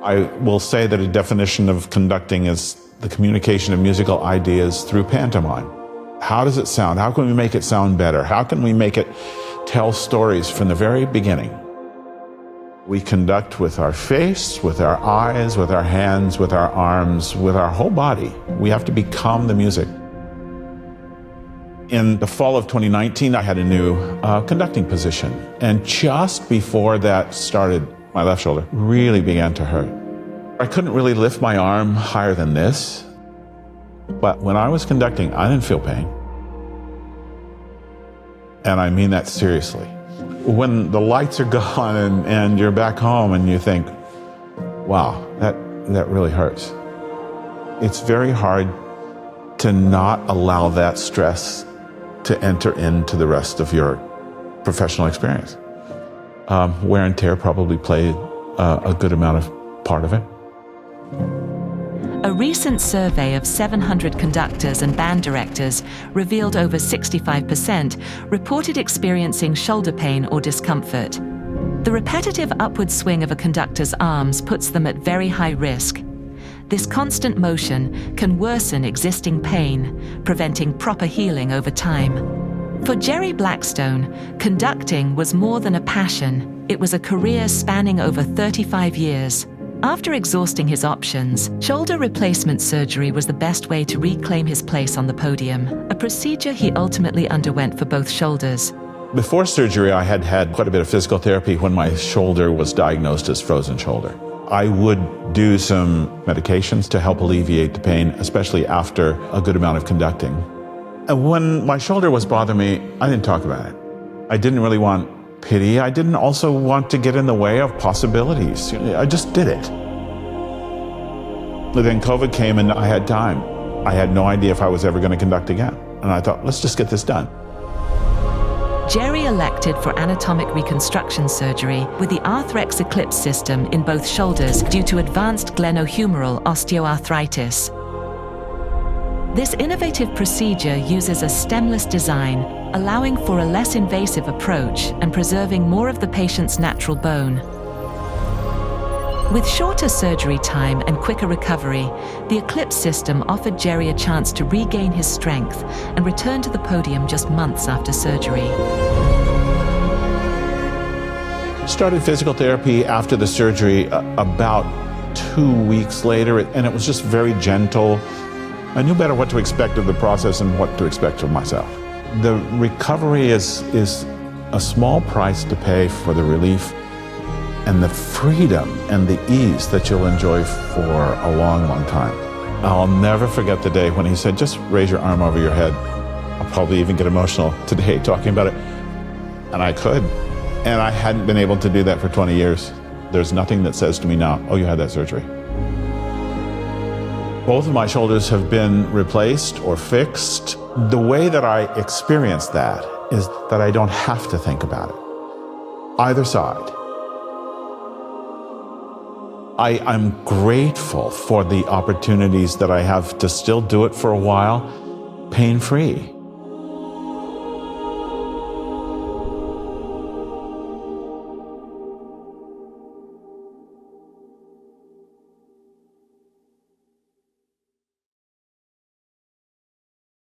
I will say that a definition of conducting is the communication of musical ideas through pantomime. How does it sound? How can we make it sound better? How can we make it tell stories from the very beginning? We conduct with our face, with our eyes, with our hands, with our arms, with our whole body. We have to become the music. In the fall of 2019, I had a new conducting position. And just before that started, my left shoulder really began to hurt. I couldn't really lift my arm higher than this. But when I was conducting, I didn't feel pain. And I mean that seriously. When the lights are gone and you're back home and you think, wow, that really hurts. It's very hard to not allow that stress to enter into the rest of your professional experience. Wear and tear probably played a good amount of part of it. A recent survey of 700 conductors and band directors revealed over 65% reported experiencing shoulder pain or discomfort. The repetitive upward swing of a conductor's arms puts them at very high risk. This constant motion can worsen existing pain, preventing proper healing over time. For Jerry Blackstone, conducting was more than a passion. It was a career spanning over 35 years. After exhausting his options, shoulder replacement surgery was the best way to reclaim his place on the podium, a procedure he ultimately underwent for both shoulders. Before surgery, I had had quite a bit of physical therapy when my shoulder was diagnosed as frozen shoulder. I would do some medications to help alleviate the pain, especially after a good amount of conducting. And when my shoulder was bothering me, I didn't talk about it. I didn't really want pity. I didn't also want to get in the way of possibilities. I just did it. But then COVID came and I had time. I had no idea if I was ever going to conduct again. And I thought, let's just get this done. Jerry elected for anatomic reconstruction surgery with the Arthrex Eclipse system in both shoulders due to advanced glenohumeral osteoarthritis. This innovative procedure uses a stemless design, allowing for a less invasive approach and preserving more of the patient's natural bone. With shorter surgery time and quicker recovery, the Eclipse system offered Jerry a chance to regain his strength and return to the podium just months after surgery. Started physical therapy after the surgery about 2 weeks later, and it was just very gentle. I knew better what to expect of the process and what to expect of myself. The recovery is a small price to pay for the relief and the freedom and the ease that you'll enjoy for a long, long time. I'll never forget the day when he said, just raise your arm over your head. I'll probably even get emotional today talking about it. And I could. And I hadn't been able to do that for 20 years. There's nothing that says to me now, oh, you had that surgery. Both of my shoulders have been replaced or fixed. The way that I experience that is that I don't have to think about it. Either side. I'm grateful for the opportunities that I have to still do it for a while, pain-free.